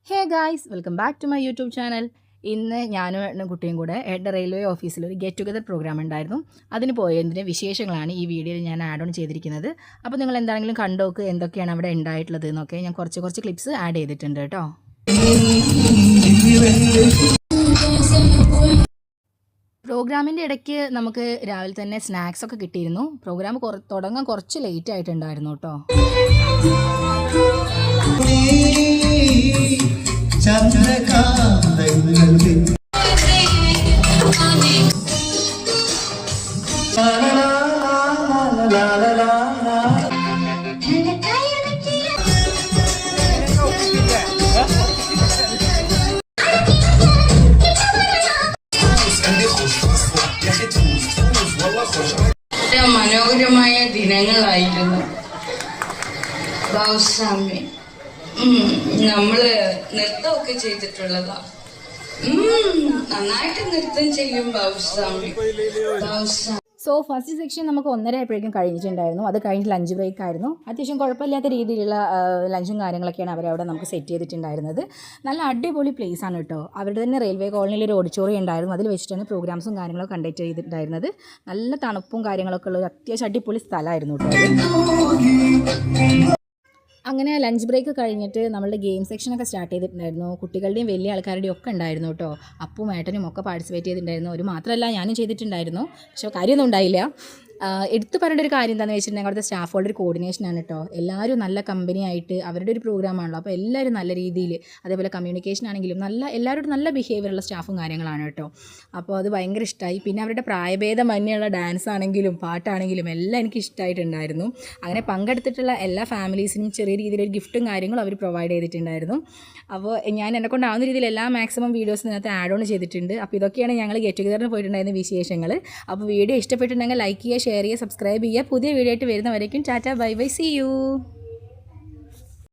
Hey guys, welcome back to my YouTube channel. ഇന്ന് ഞാനും കുട്ടിയും കൂടെ റെയിൽവേ ഓഫീസിൽ ഒരു ഗെറ്റ് ടുഗദർ പ്രോഗ്രാം ഉണ്ടായിരുന്നു. അതിന് പോയതിൻ്റെ വിശേഷങ്ങളാണ് ഈ വീഡിയോയിൽ ഞാൻ ആഡ് ഓൺ ചെയ്തിരിക്കുന്നത്. അപ്പോൾ നിങ്ങൾ എന്താണെങ്കിലും കണ്ടോക്ക് എന്തൊക്കെയാണ് അവിടെ ഉണ്ടായിട്ടുള്ളത് എന്നൊക്കെ ഞാൻ കുറച്ച് ക്ലിപ്സ് ആഡ് ചെയ്തിട്ടുണ്ട് കേട്ടോ. പ്രോഗ്രാമിൻ്റെ ഇടയ്ക്ക് നമുക്ക് രാവിലെ തന്നെ സ്നാക്സ് ഒക്കെ കിട്ടിയിരുന്നു. പ്രോഗ്രാം തുടങ്ങാൻ കുറച്ച് ലേറ്റ് ആയിട്ടുണ്ടായിരുന്നു കേട്ടോ. മനോഹരമായ ദിനങ്ങളായിരുന്നു. ബാബുസ്വാമി നമ്മള് നൃത്തമൊക്കെ ചെയ്തിട്ടുള്ളതാ. നന്നായിട്ട് നൃത്തം ചെയ്യും ബാബുസ്വാമി. സോ ഫസ്റ്റ് സെക്ഷൻ നമുക്ക് 1:30 ആയപ്പോഴേക്കും കഴിഞ്ഞിട്ടുണ്ടായിരുന്നു. അത് കഴിഞ്ഞ് ലഞ്ച് ബ്രേക്ക് ആയിരുന്നു. അത്യാവശ്യം കുഴപ്പമില്ലാത്ത രീതിയിലുള്ള ലഞ്ചും കാര്യങ്ങളൊക്കെയാണ് അവരവിടെ നമുക്ക് സെറ്റ് ചെയ്തിട്ടുണ്ടായിരുന്നത്. നല്ല അടിപൊളി പ്ലേസ് ആണ് കേട്ടോ. അവരുടെ തന്നെ റെയിൽവേ കോളനിയിൽ ഒരു ഓഡിറ്റോറിയം ഉണ്ടായിരുന്നു. അതിൽ വെച്ചിട്ടാണ് പ്രോഗ്രാംസും കാര്യങ്ങളൊക്കെ കണ്ടക്ട് ചെയ്തിട്ടുണ്ടായിരുന്നത്. നല്ല തണുപ്പും കാര്യങ്ങളൊക്കെ ഉള്ള ഒരു അത്യാവശ്യം അടിപൊളി സ്ഥലമായിരുന്നു കേട്ടോ. അങ്ങനെ ലഞ്ച് ബ്രേക്ക് കഴിഞ്ഞിട്ട് നമ്മളുടെ ഗെയിം സെക്ഷനൊക്കെ സ്റ്റാർട്ട് ചെയ്തിട്ടുണ്ടായിരുന്നു. കുട്ടികളുടെയും വലിയ ആൾക്കാരുടെയും ഒക്കെ ഉണ്ടായിരുന്നു കേട്ടോ. അപ്പും ഏട്ടനും ഒക്കെ പാർട്ടിസിപ്പേറ്റ് ചെയ്തിട്ടുണ്ടായിരുന്നു. ഒരു മാത്രമല്ല ഞാനും ചെയ്തിട്ടുണ്ടായിരുന്നു. പക്ഷേ കാര്യമൊന്നും ഉണ്ടായില്ല. എടുത്തു പറയേണ്ട ഒരു കാര്യം എന്താണെന്ന് വെച്ചിട്ടുണ്ടെങ്കിൽ അവിടുത്തെ സ്റ്റാഫുകളുടെ ഒരു കോർഡിനേഷനാണ് കേട്ടോ. എല്ലാവരും നല്ല കമ്പനിയായിട്ട് അവരുടെ ഒരു പ്രോഗ്രാമാണല്ലോ. അപ്പോൾ എല്ലാവരും നല്ല രീതിയിൽ, അതേപോലെ കമ്മ്യൂണിക്കേഷൻ ആണെങ്കിലും എല്ലാവരോടും നല്ല ബിഹേവിയറുള്ള സ്റ്റാഫും കാര്യങ്ങളാണ് കേട്ടോ. അപ്പോൾ അത് ഭയങ്കര ഇഷ്ടമായി. പിന്നെ അവരുടെ പ്രായഭേദം മഞ്ഞുള്ള ഡാൻസ് ആണെങ്കിലും പാട്ടാണെങ്കിലും എല്ലാം എനിക്ക് ഇഷ്ടമായിട്ടുണ്ടായിരുന്നു. അങ്ങനെ പങ്കെടുത്തിട്ടുള്ള എല്ലാ ഫാമിലീസിനും ചെറിയ രീതിയിലൊരു ഗിഫ്റ്റും കാര്യങ്ങളും അവർ പ്രൊവൈഡ് ചെയ്തിട്ടുണ്ടായിരുന്നു. അപ്പോൾ ഞാൻ എന്നെക്കൊണ്ടാവുന്ന രീതിയിൽ എല്ലാ മാക്സിമം വീഡിയോസ് ഇതിനകത്ത് ആഡ് ഓൺ ചെയ്തിട്ടുണ്ട്. അപ്പോൾ ഇതൊക്കെയാണ് ഞങ്ങൾ ഗെറ്റ് ടുഗദറിന് പോയിട്ടുണ്ടായിരുന്ന വിശേഷങ്ങൾ. അപ്പോൾ വീഡിയോ ഇഷ്ടപ്പെട്ടിട്ടുണ്ടെങ്കിൽ ലൈക്ക് ചെയ്യുക, ഷെയർ ചെയ്യുക, സബ്സ്ക്രൈബ് ചെയ്യുക. പുതിയ വീഡിയോ ആയിട്ട് വരുന്നവരേക്കും ടാറ്റ, ബൈ ബൈ, സീ യു.